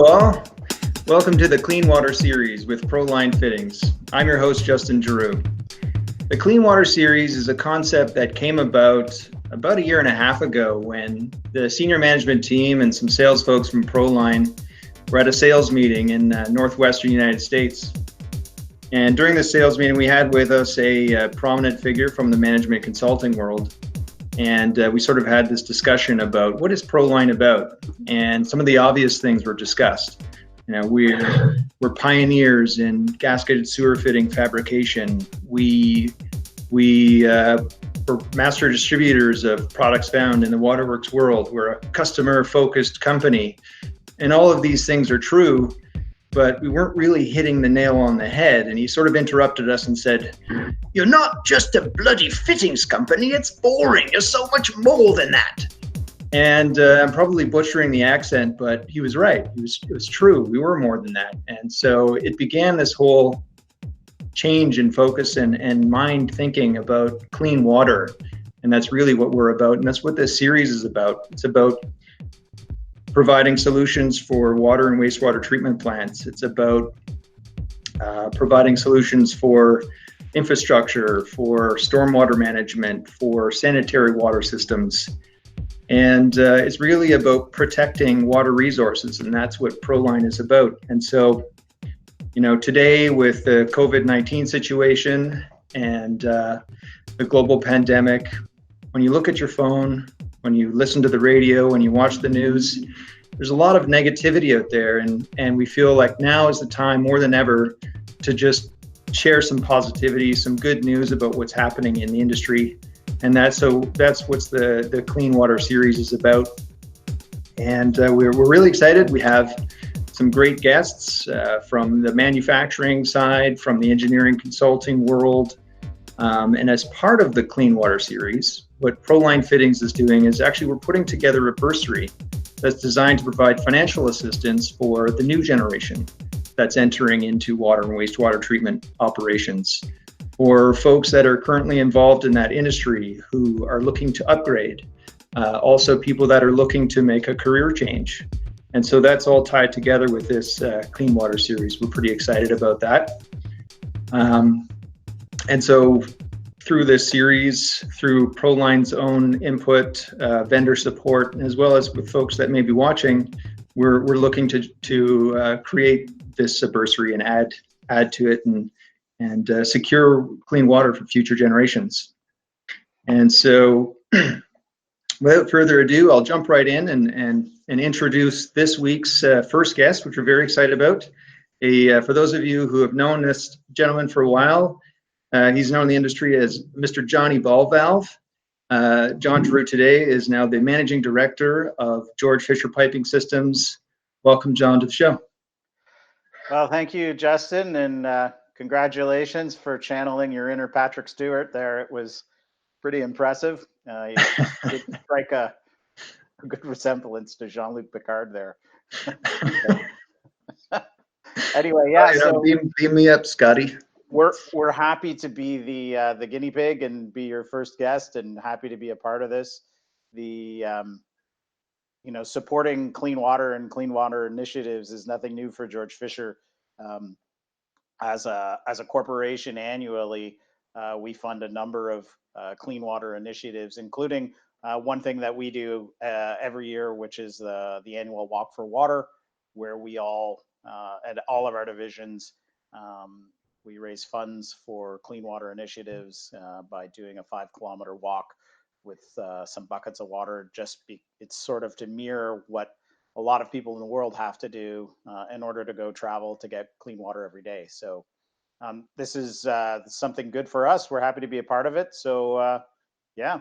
Hello all. Welcome to the Clean Water Series with ProLine Fittings. I'm your host, Justin Giroux. The Clean Water Series is a concept that came about a year and a half ago when the senior management team and some sales folks from ProLine were at a sales meeting in northwestern United States. And during the sales meeting, we had with us a prominent figure from the management consulting world. And we sort of had this discussion about what is ProLine about, and some of the obvious things were discussed. You know, we're pioneers in gasketed sewer fitting fabrication. We're master distributors of products found in the waterworks world. We're a customer-focused company, and all of these things are true. But we weren't really hitting the nail on the head. And he sort of interrupted us and said, "You're not just a bloody fittings company, it's boring. You're so much more than that." And I'm probably butchering the accent, but he was right. It was true. We were more than that. And so it began this whole change in focus and mind thinking about clean water. And that's really what we're about. And that's what this series is about. It's about providing solutions for water and wastewater treatment plants. It's about providing solutions for infrastructure, for stormwater management, for sanitary water systems. And it's really about protecting water resources, and that's what ProLine is about. And so, you know, today with the COVID-19 situation and the global pandemic, when you look at your phone, when you listen to the radio, when you watch the news, there's a lot of negativity out there, and we feel like now is the time more than ever to just share some positivity, some good news about what's happening in the industry. And that's what the Clean Water Series is about. And we're really excited. We have some great guests from the manufacturing side, from the engineering consulting world. And as part of the Clean Water Series, what ProLine Fittings is doing is actually we're putting together a bursary that's designed to provide financial assistance for the new generation that's entering into water and wastewater treatment operations, for folks that are currently involved in that industry who are looking to upgrade, also people that are looking to make a career change. And so that's all tied together with this Clean Water Series. We're pretty excited about that. And so through this series, through ProLine's own input, vendor support, as well as with folks that may be watching, we're looking to create this bursary and add to it and secure clean water for future generations. And so without further ado, I'll jump right in and introduce this week's first guest, which we're very excited about. For those of you who have known this gentleman for a while, he's known in the industry as Mr. Johnny Valve. John Giroux today is now the Managing Director of Georg Fischer Piping Systems. Welcome, John, to the show. Well, thank you, Justin, and congratulations for channeling your inner Patrick Stewart there. It was pretty impressive. You did strike a good resemblance to Jean-Luc Picard there. Anyway, yeah. So beam me up, Scotty. We're happy to be the guinea pig and be your first guest, and happy to be a part of this. Supporting clean water and clean water initiatives is nothing new for Georg Fischer. As a corporation, annually, we fund a number of clean water initiatives, including one thing that we do every year, which is the annual Walk for Water, where we all at all of our divisions. We raise funds for clean water initiatives by doing a 5-kilometer walk with some buckets of water. It's sort of to mirror what a lot of people in the world have to do in order to go travel to get clean water every day. So this is something good for us. We're happy to be a part of it. So yeah.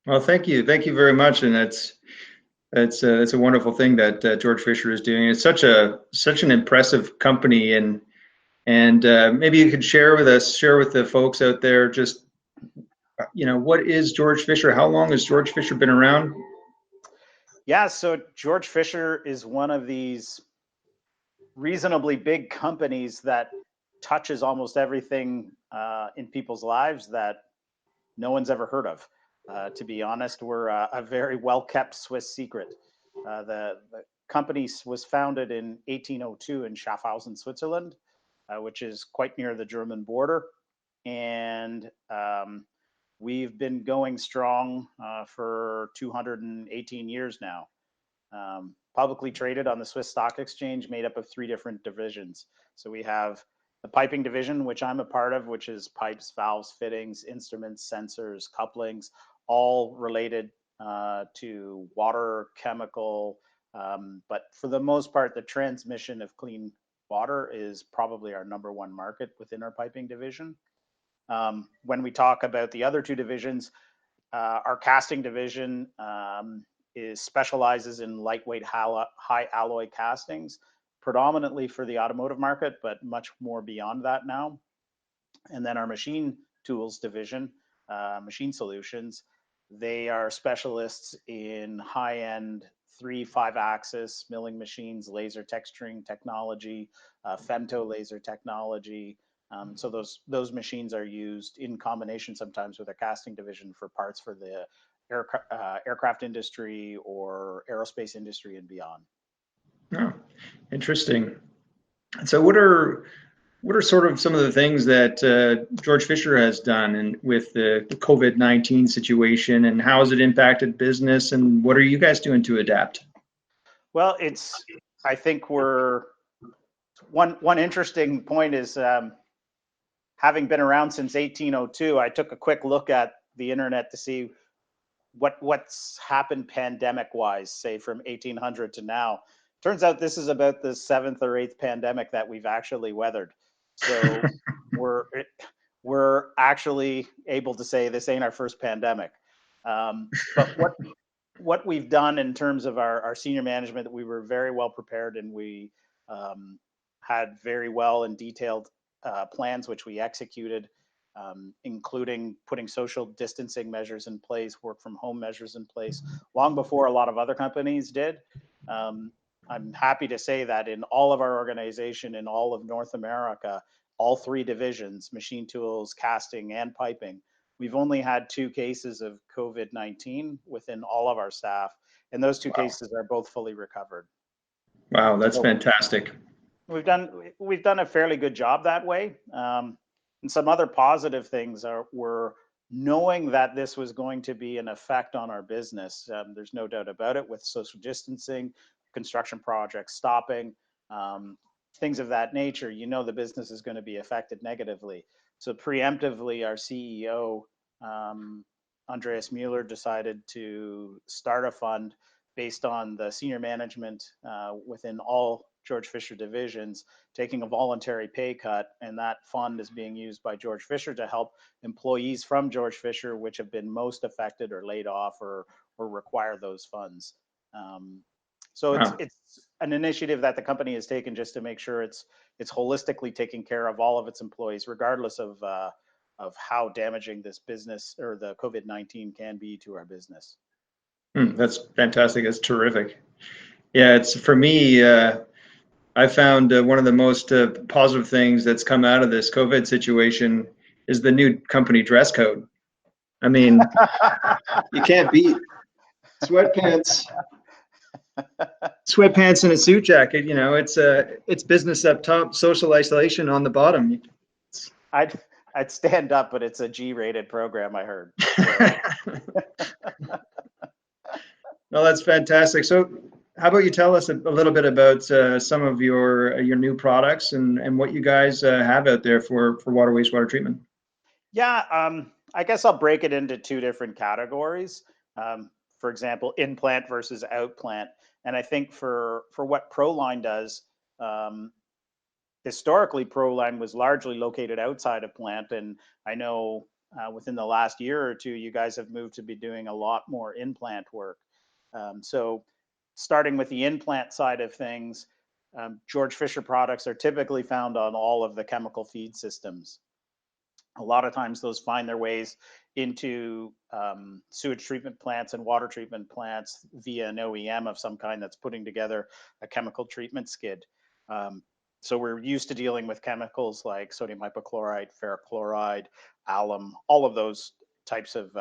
Well, thank you very much, and it's a wonderful thing that Georg Fischer is doing. It's such an impressive company, and maybe you could share with the folks out there just, you know, what is Georg Fischer? How long has Georg Fischer been around? Yeah, so Georg Fischer is one of these reasonably big companies that touches almost everything in people's lives that no one's ever heard of. To be honest, we're a very well-kept Swiss secret. The company was founded in 1802 in Schaffhausen, Switzerland, which is quite near the German border. And we've been going strong for 218 years now. Publicly traded on the Swiss Stock Exchange, made up of 3 different divisions. So we have the piping division, which I'm a part of, which is pipes, valves, fittings, instruments, sensors, couplings, all related to water, chemical, but for the most part, the transmission of clean water is probably our #1 market within our piping division. When we talk about the other 2 divisions, our casting division specializes in lightweight high alloy castings, predominantly for the automotive market, but much more beyond that now. And then our machine tools division, Machine Solutions, they are specialists in high-end 3-5-axis milling machines, laser texturing technology, femto laser technology. So those machines are used in combination sometimes with a casting division for parts for the aircraft industry or aerospace industry and beyond. Oh, interesting. So what are sort of some of the things that Georg Fischer has done and with the COVID-19 situation, and how has it impacted business, and what are you guys doing to adapt? Well, I think one interesting point is, having been around since 1802, I took a quick look at the internet to see what's happened pandemic wise, say from 1800 to now. Turns out this is about the 7th or 8th pandemic that we've actually weathered. So we're actually able to say this ain't our first pandemic. But what we've done in terms of our senior management, we were very well prepared, and we had very well and detailed plans which we executed, including putting social distancing measures in place, work from home measures in place, long before a lot of other companies did. I'm happy to say that in all of our organization, in all of North America, all 3 divisions, machine tools, casting, and piping, we've only had 2 cases of COVID-19 within all of our staff, and those 2 cases are both fully recovered. Wow, that's fantastic. We've done a fairly good job that way. And some other positive things were knowing that this was going to be an effect on our business. There's no doubt about it, with social distancing, construction projects stopping, things of that nature. The business is going to be affected negatively. So preemptively, our CEO, Andreas Mueller, decided to start a fund based on the senior management within all Georg Fischer divisions taking a voluntary pay cut, and that fund is being used by Georg Fischer to help employees from Georg Fischer which have been most affected or laid off or require those funds. So it's an initiative that the company has taken just to make sure it's holistically taking care of all of its employees, regardless of how damaging this business or the COVID-19 can be to our business. That's fantastic. That's terrific. Yeah, it's for me. I found one of the most positive things that's come out of this COVID situation is the new company dress code. I mean, you can't beat sweatpants and a suit jacket. It's business up top, social isolation on the bottom. I'd stand up, but it's a G-rated program, I heard. No, that's fantastic. So how about you tell us a little bit about some of your new products and what you guys have out there for water wastewater treatment? Yeah, I guess I'll break it into 2 different categories. For example, in-plant versus out-plant. And I think for what Proline does, historically Proline was largely located outside of plant, and I know within the last year or 2, you guys have moved to be doing a lot more in-plant work. So starting with the in-plant side of things, Georg Fischer products are typically found on all of the chemical feed systems. A lot of times those find their ways into sewage treatment plants and water treatment plants via an OEM of some kind that's putting together a chemical treatment skid. So we're used to dealing with chemicals like sodium hypochlorite, ferric chloride, alum, all of those types of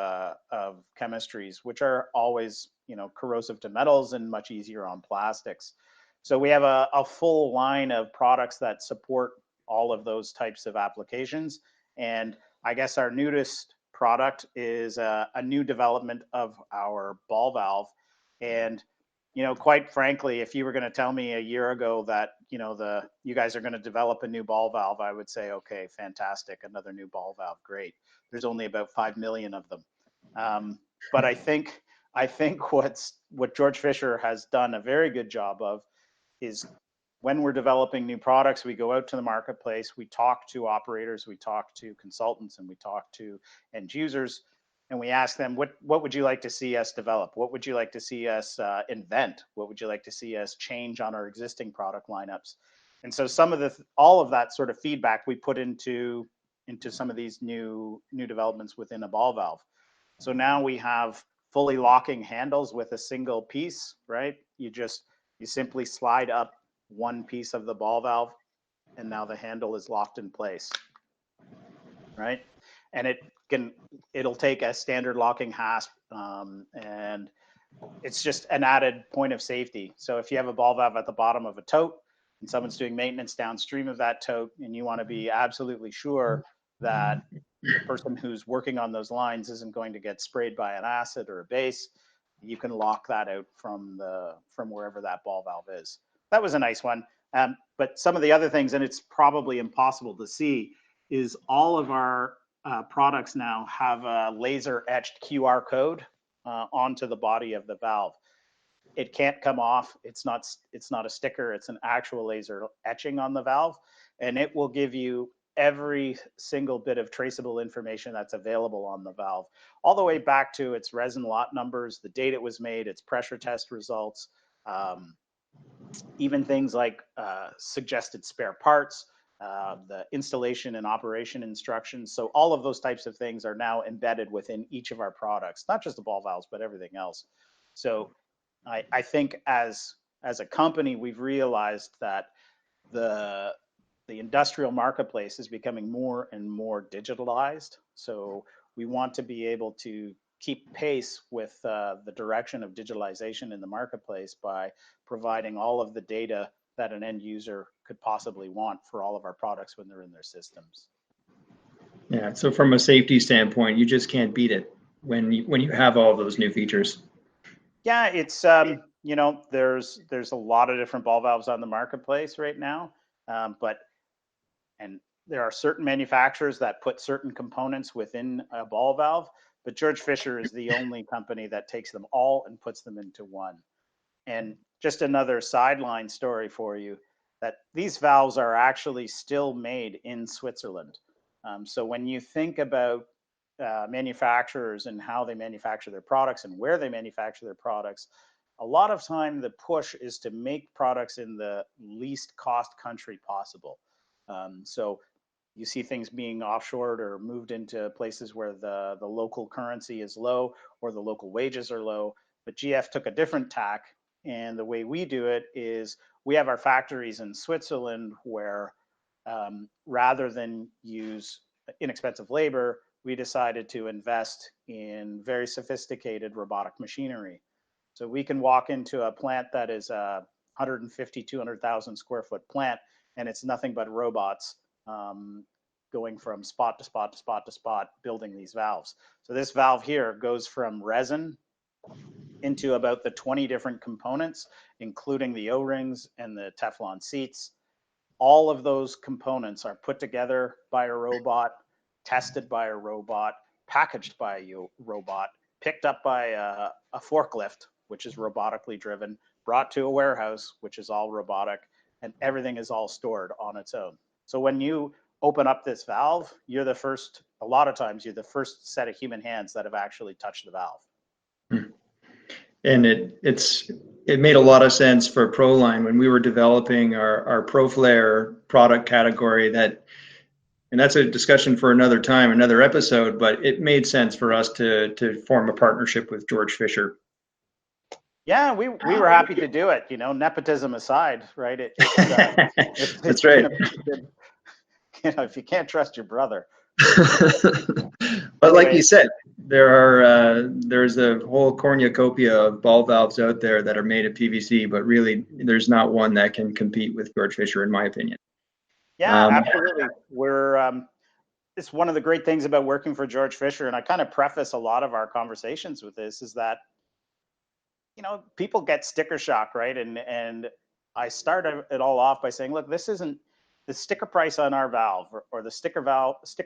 chemistries, which are always corrosive to metals and much easier on plastics. So we have a full line of products that support all of those types of applications. And I guess our newest product is a new development of our ball valve. And quite frankly, if you were going to tell me a year ago that you guys are going to develop a new ball valve, I would say, okay, fantastic, another new ball valve, great. There's only about 5 million of them. But I think what Georg Fischer has done a very good job of is, when we're developing new products, we go out to the marketplace, we talk to operators, we talk to consultants, and we talk to end users, and we ask them, what would you like to see us develop? What would you like to see us invent? What would you like to see us change on our existing product lineups? And so all of that sort of feedback we put into some of these new developments within a ball valve. So now we have fully locking handles with a single piece, right? You simply slide up one piece of the ball valve, and now the handle is locked in place, right? And it'll take a standard locking hasp, and it's just an added point of safety. So if you have a ball valve at the bottom of a tote and someone's doing maintenance downstream of that tote, and you want to be absolutely sure that the person who's working on those lines isn't going to get sprayed by an acid or a base, you can lock that out from wherever that ball valve is. That was a nice one. But some of the other things, and it's probably impossible to see, is all of our products now have a laser etched QR code onto the body of the valve. It can't come off. It's not a sticker. It's an actual laser etching on the valve, and it will give you every single bit of traceable information that's available on the valve, all the way back to its resin lot numbers, the date it was made, its pressure test results, even things like suggested spare parts, the installation and operation instructions. So all of those types of things are now embedded within each of our products, not just the ball valves, but everything else. So I think as a company, we've realized that the industrial marketplace is becoming more and more digitalized. So we want to be able to keep pace with the direction of digitalization in the marketplace by providing all of the data that an end user could possibly want for all of our products when they're in their systems. Yeah, so from a safety standpoint, you just can't beat it when you have all those new features. Yeah, it's there's a lot of different ball valves on the marketplace right now, and there are certain manufacturers that put certain components within a ball valve, but Georg Fischer is the only company that takes them all and puts them into one. And just another sideline story for you, that these valves are actually still made in Switzerland. So when you think about manufacturers and how they manufacture their products and where they manufacture their products, a lot of time the push is to make products in the least cost country possible. So you see things being offshored or moved into places where the local currency is low or the local wages are low. But GF took a different tack, and the way we do it is we have our factories in Switzerland where rather than use inexpensive labor, we decided to invest in very sophisticated robotic machinery. So we can walk into a plant that is a 150, 200,000 square foot plant, and it's nothing but robots going from spot to spot to spot to spot, building these valves. So this valve here goes from resin into about the 20 different components, including the O-rings and the Teflon seats. All of those components are put together by a robot, tested by a robot, packaged by a robot, picked up by a forklift, which is robotically driven, brought to a warehouse, which is all robotic, and everything is all stored on its own. So when you open up this valve, a lot of times you're the first set of human hands that have actually touched the valve. And it made a lot of sense for ProLine when we were developing our ProFlare product category, and that's a discussion for another time, another episode, but it made sense for us to form a partnership with Georg Fischer. Yeah, we were happy to do it, nepotism aside, right? That's right. If you can't trust your brother. But like you said, there's a whole cornucopia of ball valves out there that are made of PVC, but really there's not one that can compete with Georg Fischer, in my opinion. Yeah, absolutely. It's one of the great things about working for Georg Fischer, and I kind of preface a lot of our conversations with this, is that, you know, people get sticker shock, right? And I start it all off by saying, look, this isn't the sticker price on our valve, or the sticker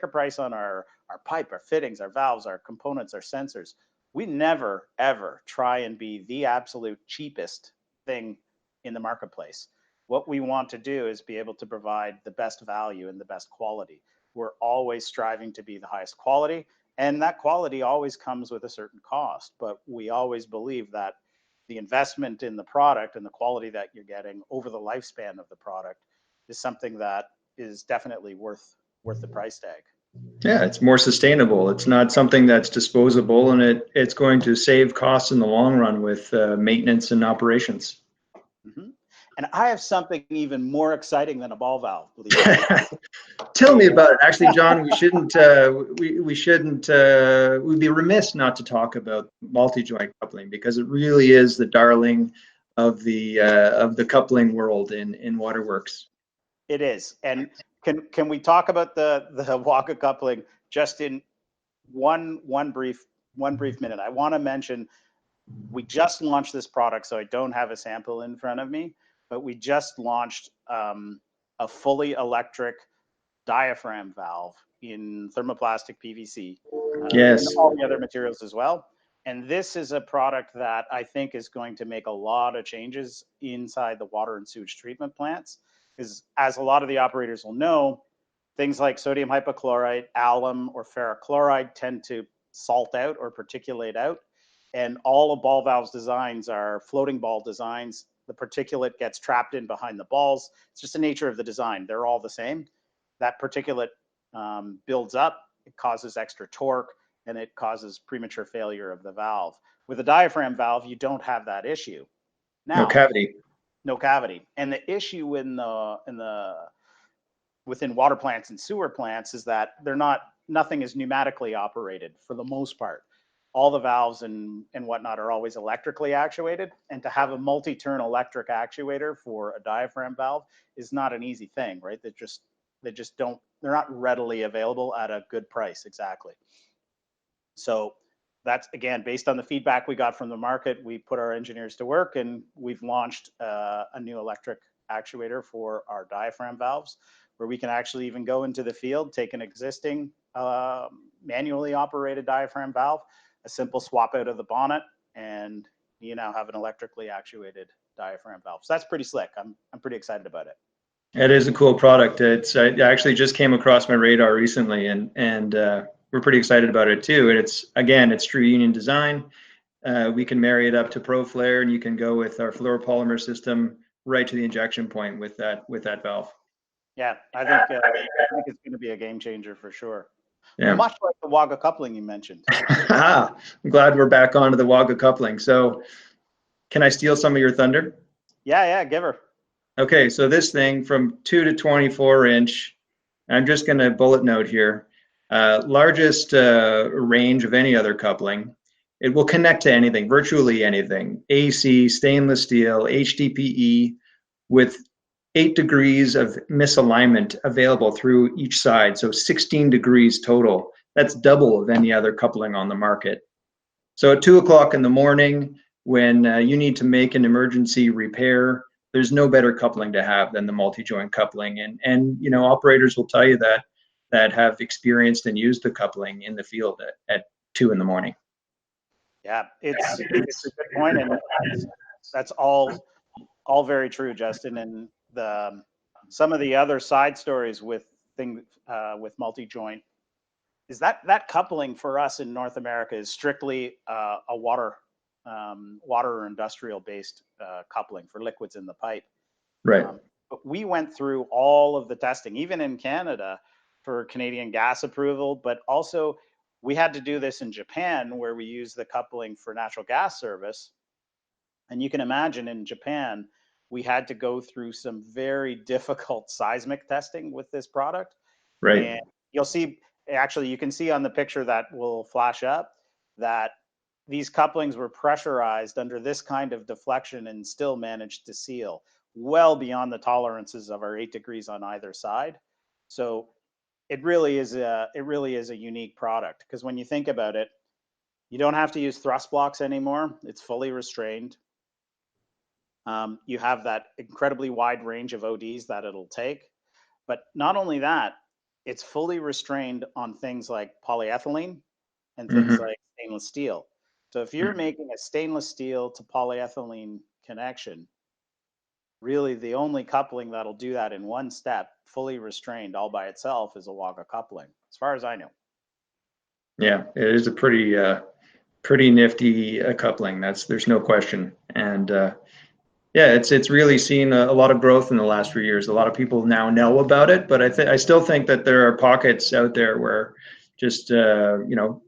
price on our pipe, our fittings, our valves, our components, our sensors. We never, ever try and be the absolute cheapest thing in the marketplace. What we want to do is be able to provide the best value and the best quality. We're always striving to be the highest quality, and that quality always comes with a certain cost. But we always believe that the investment in the product and the quality that you're getting over the lifespan of the product is something that is definitely worth the price tag. Yeah, it's more sustainable. It's not something that's disposable, and it's going to save costs in the long run with maintenance and operations. Mm-hmm. And I have something even more exciting than a ball valve. Tell me about it. Actually, John, we'd be remiss not to talk about multi-joint coupling, because it really is the darling of the coupling world in waterworks. It is. And can we talk about the Wagga coupling just in one brief minute? I want to mention, we just launched this product, so I don't have a sample in front of me, but we just launched a fully electric diaphragm valve in thermoplastic PVC. Yes. And all the other materials as well. And this is a product that I think is going to make a lot of changes inside the water and sewage treatment plants. Because as a lot of the operators will know, things like sodium hypochlorite, alum, or ferric chloride tend to salt out or particulate out. And all of ball valves designs are floating ball designs. The particulate gets trapped in behind the balls. It's just the nature of the design. They're all the same. That particulate builds up, it causes extra torque, and it causes premature failure of the valve. With a diaphragm valve, you don't have that issue. Now, no cavity. No cavity. And the issue within water plants and sewer plants is that nothing is pneumatically operated for the most part. All the valves and whatnot are always electrically actuated, and to have a multi-turn electric actuator for a diaphragm valve is not an easy thing, right? They're not readily available at a good price. Exactly. So that's, again, based on the feedback we got from the market, we put our engineers to work, and we've launched a new electric actuator for our diaphragm valves, where we can actually even go into the field, take an existing manually operated diaphragm valve, a simple swap out of the bonnet, and you now have an electrically actuated diaphragm valve. So that's pretty slick. I'm pretty excited about it. It is a cool product. It actually just came across my radar recently, and we're pretty excited about it too. And it's true union design. We can marry it up to ProFlare, and you can go with our fluoropolymer system right to the injection point with that valve. Yeah, I think it's going to be a game changer for sure. Yeah. Much like the Wagga coupling you mentioned. I'm glad we're back onto the Wagga coupling. So, can I steal some of your thunder? Yeah, give her. Okay, so this thing from 2 to 24 inch, I'm just going to bullet note here, largest range of any other coupling. It will connect to anything, virtually anything, AC, stainless steel, HDPE, with 8 degrees of misalignment available through each side, so 16 degrees total. That's double of any other coupling on the market. So at 2 o'clock in the morning, when you need to make an emergency repair, there's no better coupling to have than the multi-joint coupling. And you know, operators will tell you that have experienced and used the coupling in the field at 2 in the morning. Yeah, it's a good point, and that's all very true, Justin. And some of the other side stories with multi-joint is that coupling for us in North America is strictly a water or industrial based coupling for liquids in the pipe. Right. But we went through all of the testing, even in Canada, for Canadian gas approval, but also we had to do this in Japan, where we use the coupling for natural gas service. And you can imagine in Japan, we had to go through some very difficult seismic testing with this product. Right. And you'll see, actually, you can see on the picture that will flash up, that these couplings were pressurized under this kind of deflection and still managed to seal well beyond the tolerances of our 8 degrees on either side. So it really is a unique product, because when you think about it, you don't have to use thrust blocks anymore. It's fully restrained. You have that incredibly wide range of ODs that it'll take. But not only that, it's fully restrained on things like polyethylene and things like stainless steel. So if you're making a stainless steel to polyethylene connection, really the only coupling that'll do that in one step, fully restrained all by itself, is a Waga coupling, as far as I know. Yeah, it is a pretty nifty coupling. There's no question. And yeah, it's really seen a lot of growth in the last few years. A lot of people now know about it, but I still think that there are pockets out there where just you know,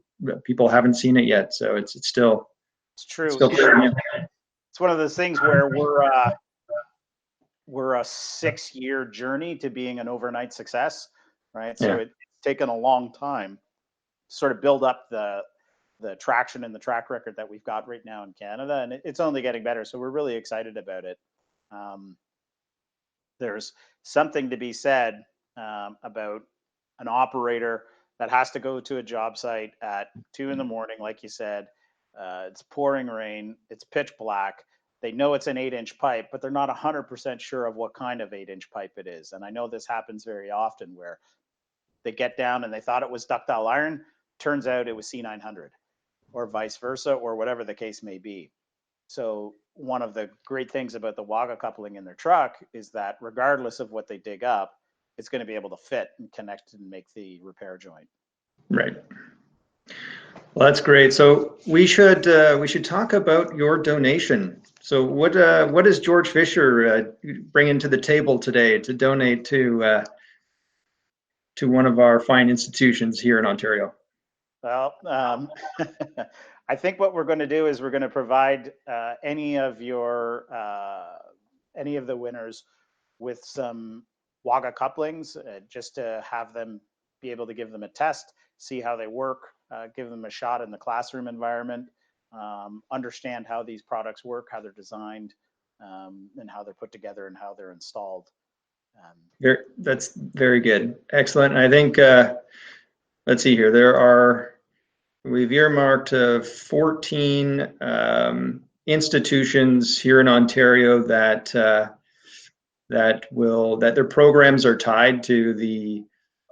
people haven't seen it yet. So it's still true. Still it's one of those things where we're a 6-year journey to being an overnight success, right? So it's taken a long time to sort of build up the traction and the track record that we've got right now in Canada, and it's only getting better. So we're really excited about it. There's something to be said about an operator that has to go to a job site at 2 in the morning, like you said. It's pouring rain, it's pitch black. They know it's an 8-inch pipe, but they're not 100% sure of what kind of 8-inch pipe it is. And I know this happens very often, where they get down and they thought it was ductile iron. Turns out it was C900, or vice versa, or whatever the case may be. So one of the great things about the Waga coupling in their truck is that regardless of what they dig up, it's going to be able to fit and connect and make the repair joint. Right. Well, that's great. So we should talk about your donation. So what does Georg Fischer bring to the table today to donate to one of our fine institutions here in Ontario? Well, I think what we're going to do is we're going to provide any of the winners with some Waga couplings, just to have them be able to give them a test, see how they work, give them a shot in the classroom environment, understand how these products work, how they're designed, and how they're put together and how they're installed. That's very good. Excellent. And I think, let's see here, we've earmarked 14 institutions here in Ontario that their programs are tied to the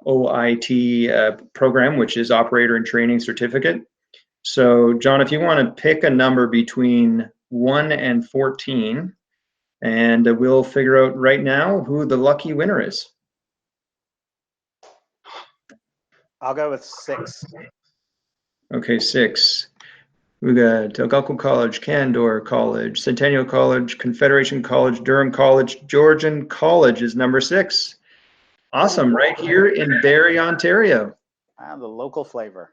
OIT program, which is Operator in Training Certificate. So, John, if you want to pick a number between 1 and 14, and we'll figure out right now who the lucky winner is. I'll go with 6. Okay, 6. We got Algonquin College, Candor College, Centennial College, Confederation College, Durham College, Georgian College is number 6. Awesome, right here in Barrie, Ontario. The local flavor.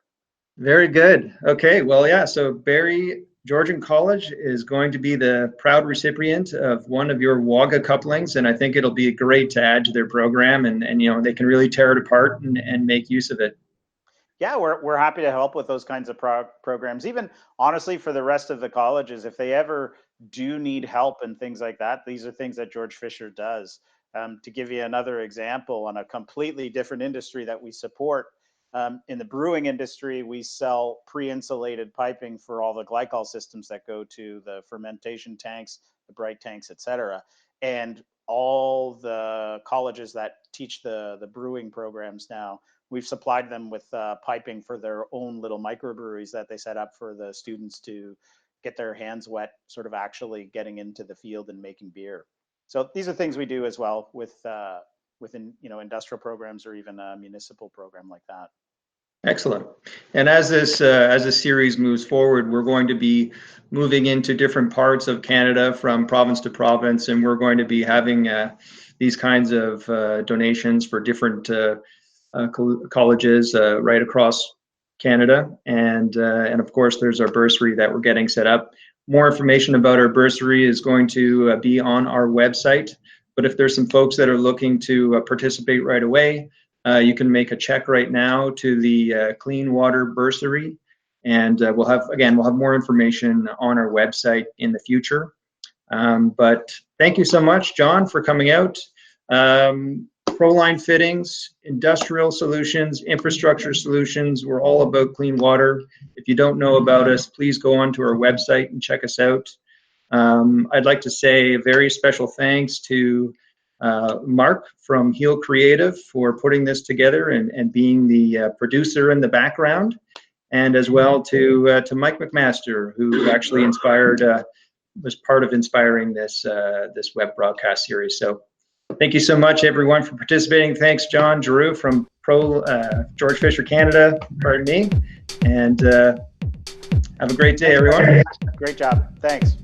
Very good. Okay, well, yeah, so Barrie Georgian College is going to be the proud recipient of one of your Waga couplings, and I think it'll be great to add to their program, and you know, they can really tear it apart and make use of it. Yeah, we're happy to help with those kinds of programs. Even honestly, for the rest of the colleges, if they ever do need help and things like that, these are things that Georg Fischer does. To give you another example on a completely different industry that we support, in the brewing industry, we sell pre-insulated piping for all the glycol systems that go to the fermentation tanks, the bright tanks, etc. And all the colleges that teach the brewing programs now, we've supplied them with piping for their own little microbreweries that they set up for the students to get their hands wet, sort of actually getting into the field and making beer. So these are things we do as well within industrial programs, or even a municipal program like that. Excellent. And as this series moves forward, we're going to be moving into different parts of Canada from province to province, and we're going to be having these kinds of donations for different colleges right across Canada, and of course there's our bursary that we're getting set up. More information about our bursary is going to be on our website, but if there's some folks that are looking to participate right away, you can make a check right now to the Clean Water Bursary, And we'll have more information on our website in the future. But thank you so much, John, for coming out. Proline Fittings, industrial solutions, infrastructure solutions. We're all about clean water. If you don't know about us, please go onto our website and check us out. I'd like to say a very special thanks to Mark from Heal Creative for putting this together and being the producer in the background, and as well to Mike McMaster, who actually was part of inspiring this web broadcast series. So thank you so much, everyone, for participating. Thanks, John Giroux from Georg Fischer Canada, pardon me, and have a great day, everyone. Great job. Thanks.